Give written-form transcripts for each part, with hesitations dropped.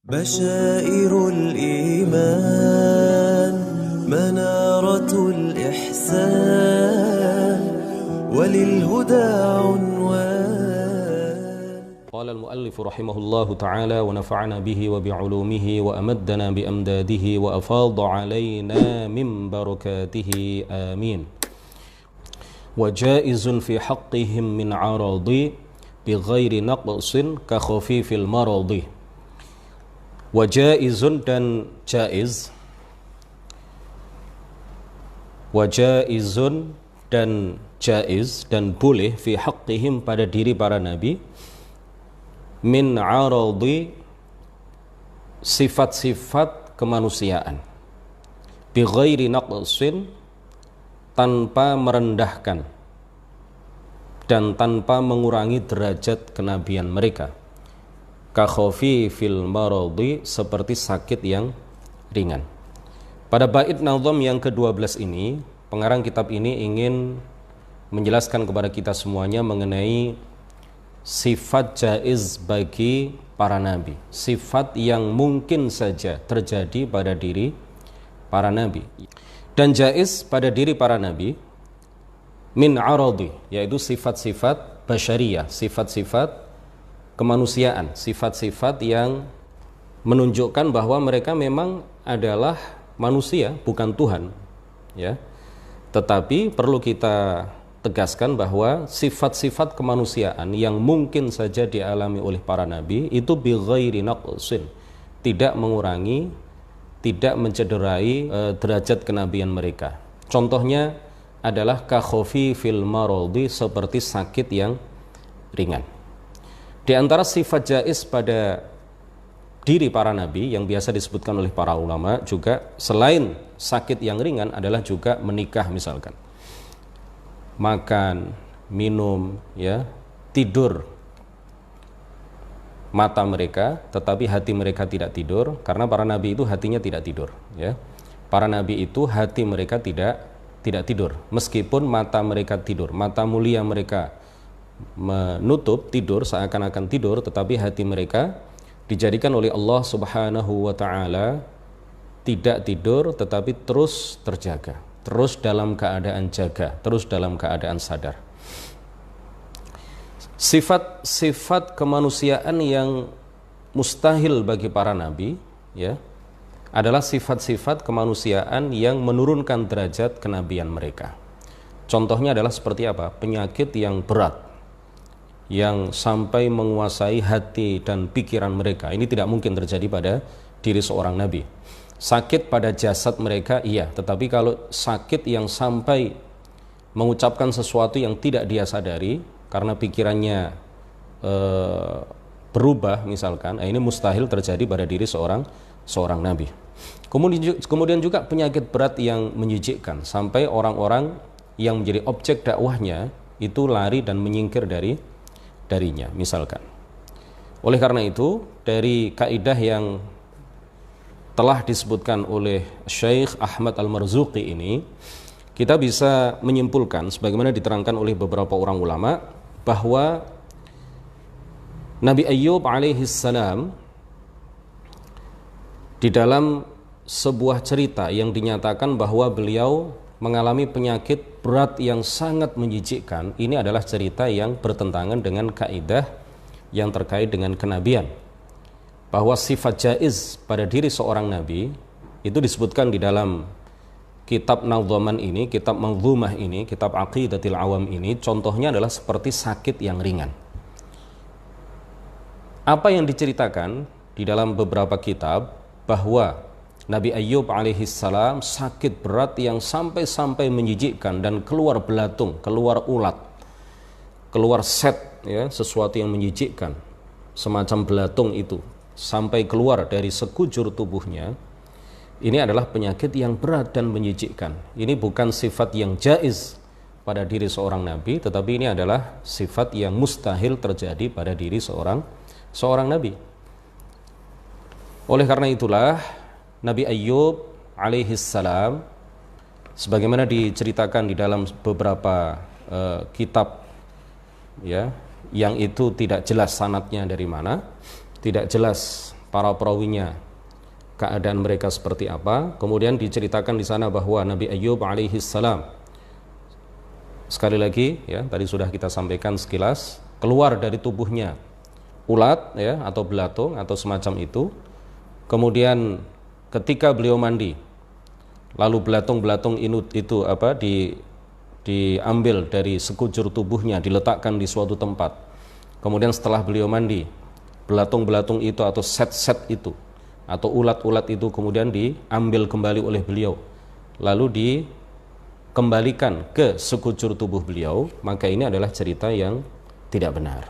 بشائر الإيمان منارة الإحسان وللهدى عنوان. قال المؤلف رحمه الله تعالى ونفعنا به وبعلومه وأمدنا بأمداده وأفاض علينا من بركاته آمين. وجائز في حقهم من عرض بغير نقص كخفيف المرض. Wajaizun dan jaiz, wajaizun dan jaiz dan boleh fi haqqihim pada diri para nabi min aradi sifat-sifat kemanusiaan bi ghairi naqsin, tanpa merendahkan dan tanpa mengurangi derajat kenabian mereka. Kakhofi fil maradi, seperti sakit yang ringan. Pada bait nazam yang ke-12 ini, pengarang kitab ini ingin menjelaskan kepada kita semuanya mengenai sifat jaiz bagi para nabi, sifat yang mungkin saja terjadi pada diri para nabi. Dan jaiz pada diri para nabi min aradi, yaitu sifat-sifat basyariyah, sifat-sifat kemanusiaan, sifat-sifat yang menunjukkan bahwa mereka memang adalah manusia, bukan Tuhan, ya. Tetapi perlu kita tegaskan bahwa sifat-sifat kemanusiaan yang mungkin saja dialami oleh para nabi itu bi ghairi naqsin, tidak mengurangi, tidak mencederai derajat kenabian mereka. Contohnya adalah ka khofi fil maradi, seperti sakit yang ringan. Di antara sifat jaiz pada diri para nabi yang biasa disebutkan oleh para ulama juga, selain sakit yang ringan, adalah juga menikah misalkan, makan, minum, ya, tidur mata mereka tetapi hati mereka tidak tidur, karena para nabi itu hatinya tidak tidur, ya. Para nabi itu hati mereka tidak tidur, meskipun mata mereka tidur, mata mulia mereka menutup tidur, seakan-akan tidur, tetapi hati mereka dijadikan oleh Allah Subhanahu wa ta'ala tidak tidur, tetapi terus terjaga, terus dalam keadaan jaga, terus dalam keadaan sadar. Sifat-sifat kemanusiaan yang mustahil bagi para nabi, ya, adalah sifat-sifat kemanusiaan yang menurunkan derajat kenabian mereka. Contohnya adalah seperti apa? Penyakit yang berat, yang sampai menguasai hati dan pikiran mereka. Ini tidak mungkin terjadi pada diri seorang nabi. Sakit pada jasad mereka, iya, tetapi kalau sakit yang sampai mengucapkan sesuatu yang tidak dia sadari karena pikirannya berubah misalkan, ini mustahil terjadi pada diri seorang nabi. Kemudian juga penyakit berat yang menyijikkan, sampai orang-orang yang menjadi objek dakwahnya itu lari dan menyingkir darinya misalkan. Oleh karena itu, dari kaidah yang telah disebutkan oleh Syekh Ahmad Al-Marzuqi ini, kita bisa menyimpulkan sebagaimana diterangkan oleh beberapa orang ulama bahwa Nabi Ayyub alaihissalam di dalam sebuah cerita yang dinyatakan bahwa beliau mengalami penyakit berat yang sangat menjijikkan, ini adalah cerita yang bertentangan dengan kaidah yang terkait dengan kenabian, bahwa sifat jaiz pada diri seorang nabi itu disebutkan di dalam kitab Nadhaman ini, kitab Manzumah ini, kitab Aqidatil Awam ini. Contohnya adalah seperti sakit yang ringan. Apa yang diceritakan di dalam beberapa kitab bahwa Nabi Ayyub alaihissalam sakit berat yang sampai menjijikkan dan keluar belatung, keluar ulat, keluar set, ya, sesuatu yang menjijikkan semacam belatung itu sampai keluar dari sekujur tubuhnya. Ini adalah penyakit yang berat dan menjijikkan. Ini bukan sifat yang jaiz pada diri seorang nabi, tetapi ini adalah sifat yang mustahil terjadi pada diri seorang nabi. Oleh karena itulah Nabi Ayyub alaihissalam, sebagaimana diceritakan di dalam beberapa kitab, ya, yang itu tidak jelas sanadnya dari mana, tidak jelas para perawinya, keadaan mereka seperti apa. Kemudian diceritakan di sana bahwa Nabi Ayyub alaihi salam, sekali lagi ya, tadi sudah kita sampaikan sekilas, keluar dari tubuhnya ulat ya, atau belatung atau semacam itu. Kemudian ketika beliau mandi, lalu belatung-belatung itu diambil dari sekujur tubuhnya, diletakkan di suatu tempat. Kemudian setelah beliau mandi, belatung-belatung itu atau set-set itu atau ulat-ulat itu kemudian diambil kembali oleh beliau, lalu dikembalikan ke sekujur tubuh beliau. Maka ini adalah cerita yang tidak benar.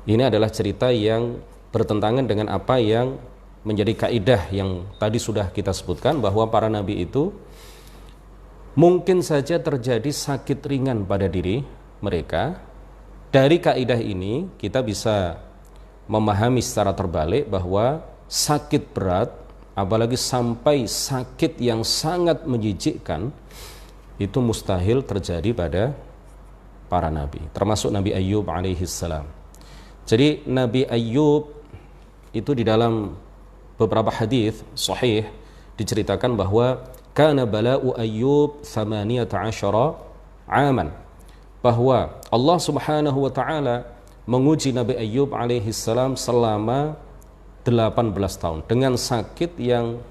Ini adalah cerita yang bertentangan dengan apa yang menjadi kaidah yang tadi sudah kita sebutkan, bahwa para nabi itu mungkin saja terjadi sakit ringan pada diri mereka. Dari kaidah ini kita bisa memahami secara terbalik bahwa sakit berat, apalagi sampai sakit yang sangat menjijikkan, itu mustahil terjadi pada para nabi, termasuk Nabi Ayyub alaihi salam. Jadi Nabi Ayyub itu di dalam beberapa hadis sahih diceritakan bahwa kana bala'u Ayyub 18 aman, bahwa Allah Subhanahu wa taala menguji Nabi Ayyub alaihi salam selama 18 tahun dengan sakit yang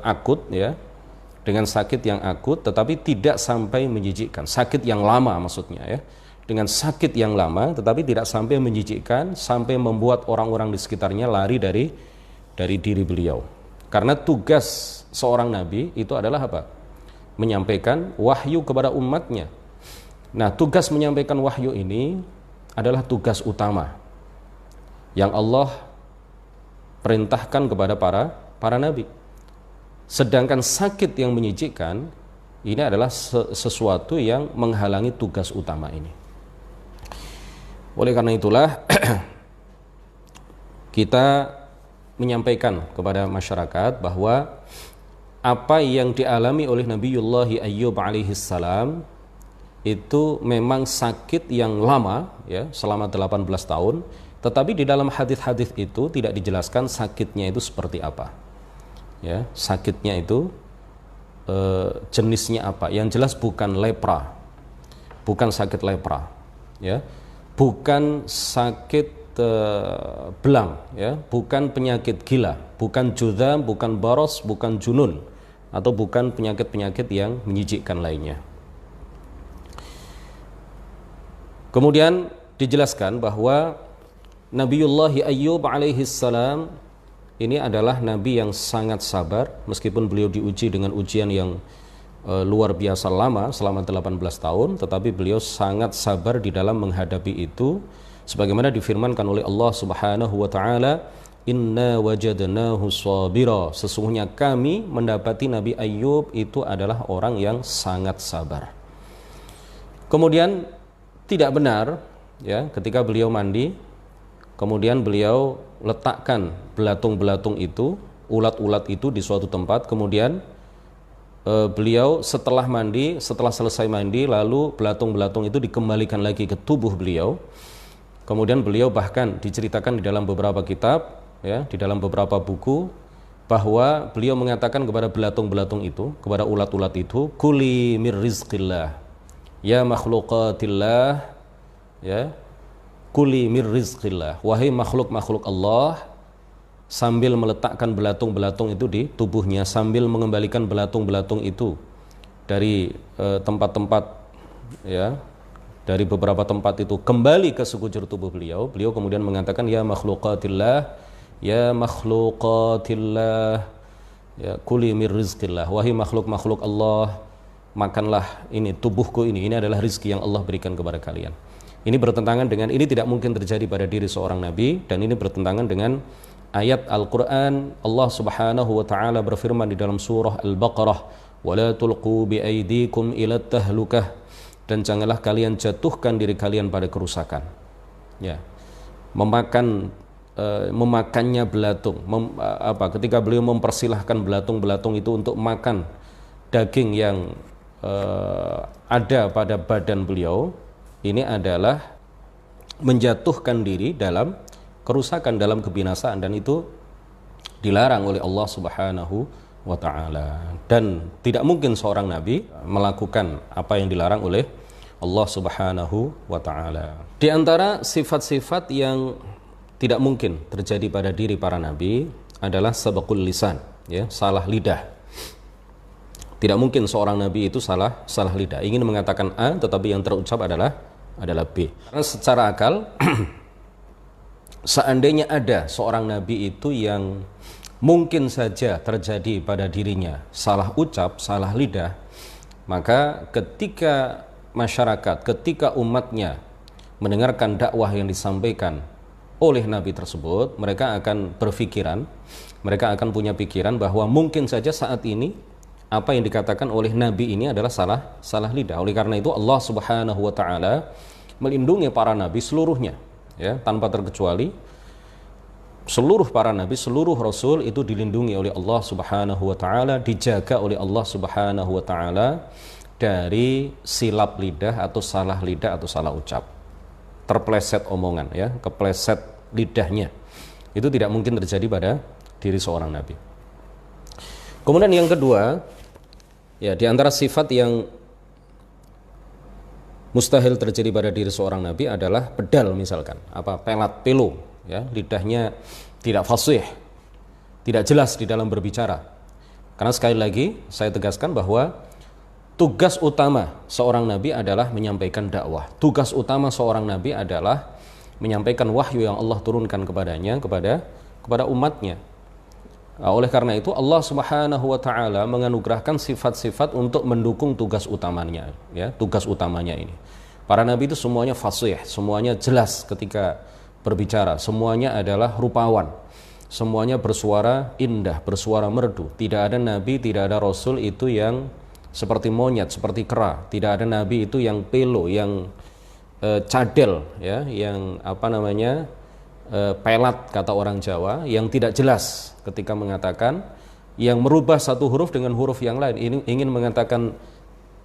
akut ya, dengan sakit yang akut tetapi tidak sampai menjijikkan, sakit yang lama maksudnya ya, dengan sakit yang lama tetapi tidak sampai menjijikkan sampai membuat orang-orang di sekitarnya lari dari diri beliau. Karena tugas seorang nabi itu adalah apa? Menyampaikan wahyu kepada umatnya. Nah, tugas menyampaikan wahyu ini adalah tugas utama yang Allah perintahkan kepada para nabi. Sedangkan sakit yang menyijikkan ini adalah sesuatu yang menghalangi tugas utama ini. Oleh karena itulah kita menyampaikan kepada masyarakat bahwa apa yang dialami oleh Nabiullah Ayyub alaihi salam itu memang sakit yang lama ya, selama 18 tahun, tetapi di dalam hadis-hadis itu tidak dijelaskan sakitnya itu seperti apa. Ya, sakitnya itu jenisnya apa? Yang jelas bukan lepra. Bukan sakit lepra, ya. Bukan sakit belang, ya, bukan penyakit gila, bukan judam, bukan baros, bukan junun, atau bukan penyakit-penyakit yang menyijikkan lainnya. Kemudian dijelaskan bahwa Nabiullah Ayyub alaihi salam ini adalah nabi yang sangat sabar, meskipun beliau diuji dengan ujian yang luar biasa lama selama 18 tahun, tetapi beliau sangat sabar di dalam menghadapi itu, sebagaimana difirmankan oleh Allah Subhanahu wa taala, inna wajadnahu sabira, sesungguhnya kami mendapati Nabi Ayyub itu adalah orang yang sangat sabar. Kemudian tidak benar ya, ketika beliau mandi kemudian beliau letakkan belatung-belatung itu, ulat-ulat itu di suatu tempat, kemudian beliau setelah selesai mandi, lalu belatung-belatung itu dikembalikan lagi ke tubuh beliau. Kemudian beliau bahkan diceritakan di dalam beberapa kitab ya, di dalam beberapa buku, bahwa beliau mengatakan kepada belatung-belatung itu, kepada ulat-ulat itu, kuli mir rizqillah ya makhluqatillah, ya, kuli mir rizqillah, wahai makhluk-makhluk Allah, sambil meletakkan belatung-belatung itu di tubuhnya, sambil mengembalikan belatung-belatung itu dari tempat-tempat ya, dari beberapa tempat itu kembali ke sekujur tubuh beliau. Beliau kemudian mengatakan ya makhluqatillah, ya makhluqatillah, ya kuli mir rizqillah, wahai makhluk-makhluk Allah, makanlah ini tubuhku ini adalah rizki yang Allah berikan kepada kalian. Ini bertentangan dengan, ini tidak mungkin terjadi pada diri seorang nabi, dan ini bertentangan dengan ayat Al-Quran. Allah Subhanahu wa ta'ala berfirman di dalam surah Al-Baqarah, وَلَا تُلْقُوا بِأَيْدِيكُمْ إِلَى التَّهْلُكَةِ, dan janganlah kalian jatuhkan diri kalian pada kerusakan. Ya, memakannya belatung, ketika beliau mempersilahkan belatung-belatung itu untuk makan daging yang ada pada badan beliau, ini adalah menjatuhkan diri dalam kerusakan, dalam kebinasaan, dan itu dilarang oleh Allah Subhanahu wa taala. Dan tidak mungkin seorang nabi melakukan apa yang dilarang oleh Allah Subhanahu wa taala. Di antara sifat-sifat yang tidak mungkin terjadi pada diri para nabi adalah sabaqul lisan, ya, salah lidah. Tidak mungkin seorang nabi itu salah lidah, ingin mengatakan A tetapi yang terucap adalah B. Karena secara akal seandainya ada seorang nabi itu yang mungkin saja terjadi pada dirinya salah ucap, salah lidah, maka ketika masyarakat, ketika umatnya mendengarkan dakwah yang disampaikan oleh nabi tersebut, mereka akan berpikiran, mereka akan punya pikiran bahwa mungkin saja saat ini apa yang dikatakan oleh nabi ini adalah salah lidah. Oleh karena itu Allah Subhanahu wa taala melindungi para nabi seluruhnya, ya, tanpa terkecuali. Seluruh para nabi, seluruh rasul itu dilindungi oleh Allah Subhanahu wa taala, dijaga oleh Allah Subhanahu wa taala dari silap lidah atau salah ucap. Terpleset omongan, ya, kepleset lidahnya. Itu tidak mungkin terjadi pada diri seorang nabi. Kemudian yang kedua, ya, di antara sifat yang mustahil terjadi pada diri seorang nabi adalah pedal, misalkan, pelat, pelo, ya, lidahnya tidak fasih, tidak jelas di dalam berbicara. Karena sekali lagi saya tegaskan bahwa tugas utama seorang nabi adalah menyampaikan dakwah. Tugas utama seorang nabi adalah menyampaikan wahyu yang Allah turunkan kepadanya, kepada umatnya. Oleh karena itu Allah Subhanahu wa taala menganugerahkan sifat-sifat untuk mendukung tugas utamanya, ya, tugas utamanya ini. Para nabi itu semuanya fasih, semuanya jelas ketika berbicara, semuanya adalah rupawan, semuanya bersuara indah, bersuara merdu. Tidak ada nabi, tidak ada rasul itu yang seperti monyet, seperti kera. Tidak ada nabi itu yang pelo, yang cadel, ya, yang pelat kata orang Jawa, yang tidak jelas ketika mengatakan, yang merubah satu huruf dengan huruf yang lain. Ini ingin mengatakan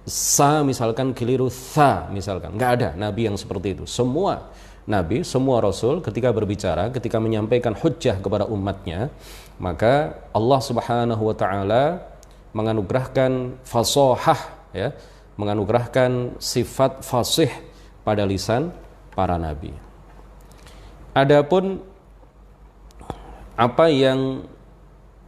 sa misalkan keliru tha misalkan. Nggak ada nabi yang seperti itu. Semua nabi, semua rasul ketika berbicara, ketika menyampaikan hujjah kepada umatnya, maka Allah Subhanahu wa taala menganugerahkan fasahah, ya, menganugerahkan sifat fasih pada lisan para nabi. Adapun apa yang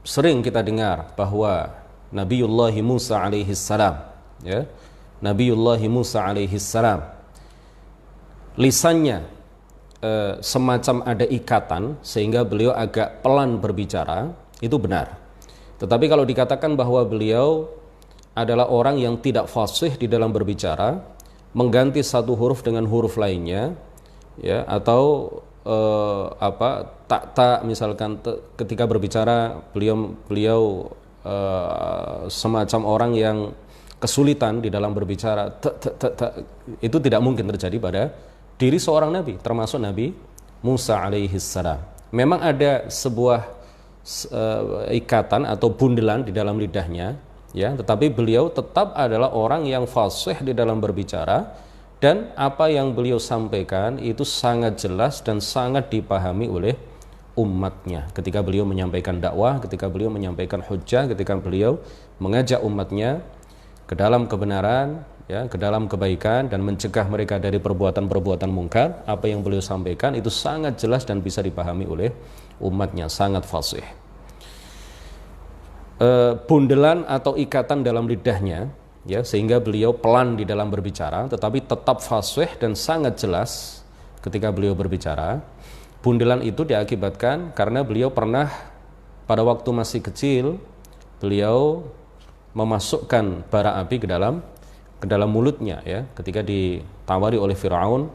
sering kita dengar bahwa Nabiullah Musa alaihi salam, ya, Nabiullah Musa alaihi salam lisannya semacam ada ikatan sehingga beliau agak pelan berbicara, itu benar. Tetapi kalau dikatakan bahwa beliau adalah orang yang tidak fasih di dalam berbicara, mengganti satu huruf dengan huruf lainnya, ya, atau tak misalkan ketika berbicara beliau semacam orang yang kesulitan di dalam berbicara, itu tidak mungkin terjadi pada diri seorang nabi, termasuk Nabi Musa alaihi salam. Memang ada sebuah ikatan atau bundelan di dalam lidahnya, ya, tetapi beliau tetap adalah orang yang fasih di dalam berbicara. Dan apa yang beliau sampaikan itu sangat jelas dan sangat dipahami oleh umatnya. Ketika beliau menyampaikan dakwah, ketika beliau menyampaikan hujjah, ketika beliau mengajak umatnya ke dalam kebenaran, ya, ke dalam kebaikan, dan mencegah mereka dari perbuatan-perbuatan mungkar, apa yang beliau sampaikan itu sangat jelas dan bisa dipahami oleh umatnya, sangat fasih. Bundelan atau ikatan dalam lidahnya, ya, sehingga beliau pelan di dalam berbicara tetapi tetap fasih dan sangat jelas ketika beliau berbicara. Bundelan itu diakibatkan karena beliau pernah pada waktu masih kecil beliau memasukkan bara api ke dalam mulutnya, ya, ketika ditawari oleh Firaun,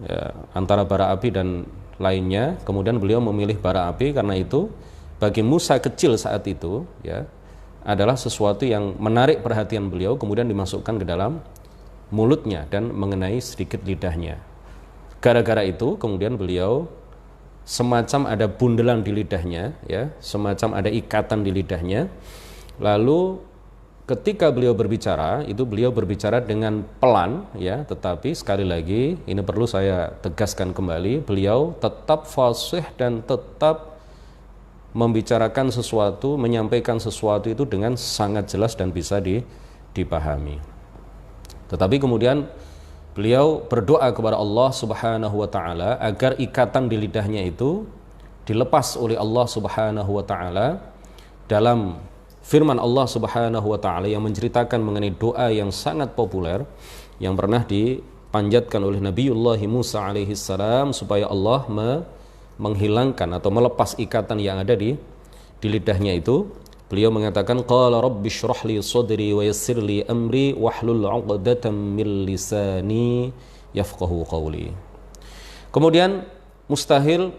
ya, antara bara api dan lainnya, kemudian beliau memilih bara api karena itu bagi Musa kecil saat itu, ya, adalah sesuatu yang menarik perhatian beliau, kemudian dimasukkan ke dalam mulutnya dan mengenai sedikit lidahnya. Gara-gara itu kemudian beliau semacam ada bundelan di lidahnya, ya, semacam ada ikatan di lidahnya. Lalu ketika beliau berbicara itu beliau berbicara dengan pelan ya, tetapi sekali lagi ini perlu saya tegaskan kembali, beliau tetap fasih dan tetap membicarakan sesuatu, menyampaikan sesuatu itu dengan sangat jelas dan bisa dipahami. Tetapi kemudian beliau berdoa kepada Allah Subhanahu wa taala agar ikatan di lidahnya itu dilepas oleh Allah Subhanahu wa taala dalam firman Allah Subhanahu wa taala yang menceritakan mengenai doa yang sangat populer yang pernah dipanjatkan oleh Nabiullah Musa alaihi salam supaya Allah menghilangkan atau melepas ikatan yang ada di lidahnya itu. Beliau mengatakan qala rabbi shrah li sadri wa yassir li amri wahlul 'uqdatam min lisani yafqahu qawli. Kemudian mustahil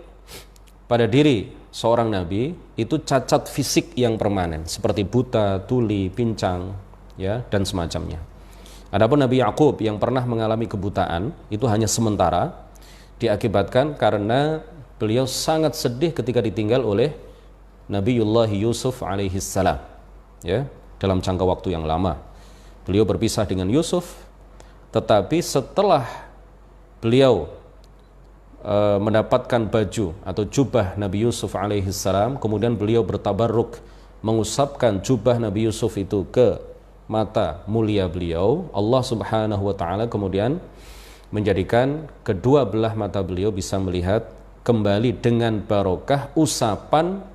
pada diri seorang nabi itu cacat fisik yang permanen seperti buta, tuli, pincang ya dan semacamnya. Adapun Nabi Yakub yang pernah mengalami kebutaan itu hanya sementara diakibatkan karena beliau sangat sedih ketika ditinggal oleh Nabiullah Yusuf alaihi salam ya, dalam jangka waktu yang lama. Beliau berpisah dengan Yusuf, tetapi setelah beliau mendapatkan baju atau jubah Nabi Yusuf alaihi salam, kemudian beliau bertabarruk mengusapkan jubah Nabi Yusuf itu ke mata mulia beliau, Allah Subhanahu wa taala kemudian menjadikan kedua belah mata beliau bisa melihat kembali dengan barokah usapan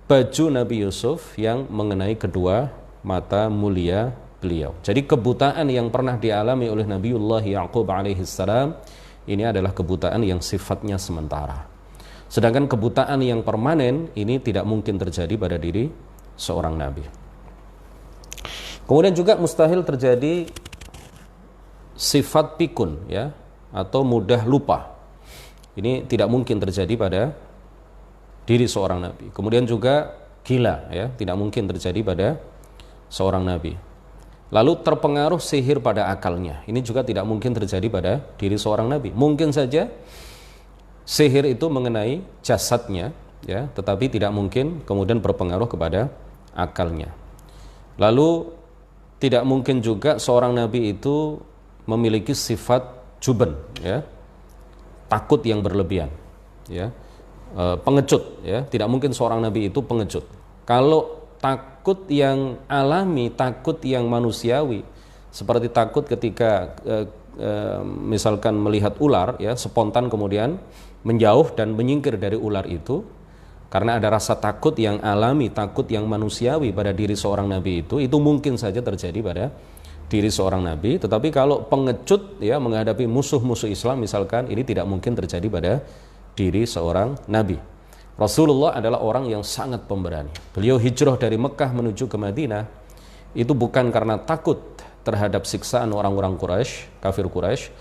baju Nabi Yusuf yang mengenai kedua mata mulia beliau. Jadi kebutaan yang pernah dialami oleh Nabiullah Yakub alaihi salam ini adalah kebutaan yang sifatnya sementara. Sedangkan kebutaan yang permanen ini tidak mungkin terjadi pada diri seorang nabi. Kemudian juga mustahil terjadi sifat pikun ya, atau mudah lupa. Ini tidak mungkin terjadi pada diri seorang nabi. Kemudian juga gila ya, tidak mungkin terjadi pada seorang nabi. Lalu terpengaruh sihir pada akalnya, ini juga tidak mungkin terjadi pada diri seorang nabi. Mungkin saja sihir itu mengenai jasadnya ya, tetapi tidak mungkin kemudian berpengaruh kepada akalnya. Lalu tidak mungkin juga seorang nabi itu memiliki sifat juben ya, takut yang berlebihan ya, pengecut ya, tidak mungkin seorang nabi itu pengecut. Kalau takut yang alami, takut yang manusiawi, seperti takut ketika misalkan melihat ular ya, spontan kemudian menjauh dan menyingkir dari ular itu, karena ada rasa takut yang alami, takut yang manusiawi pada diri seorang nabi itu mungkin saja terjadi pada diri seorang nabi. Tetapi kalau pengecut ya menghadapi musuh-musuh Islam misalkan, ini tidak mungkin terjadi pada diri seorang nabi. Rasulullah adalah orang yang sangat pemberani. Beliau hijrah dari Mekah menuju ke Madinah itu bukan karena takut terhadap siksaan orang-orang Quraisy, kafir Quraisy,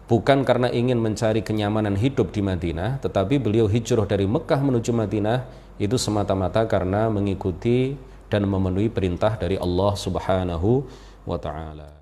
bukan karena ingin mencari kenyamanan hidup di Madinah, tetapi beliau hijrah dari Mekah menuju Madinah itu semata-mata karena mengikuti dan memenuhi perintah dari Allah Subhanahu wa taala.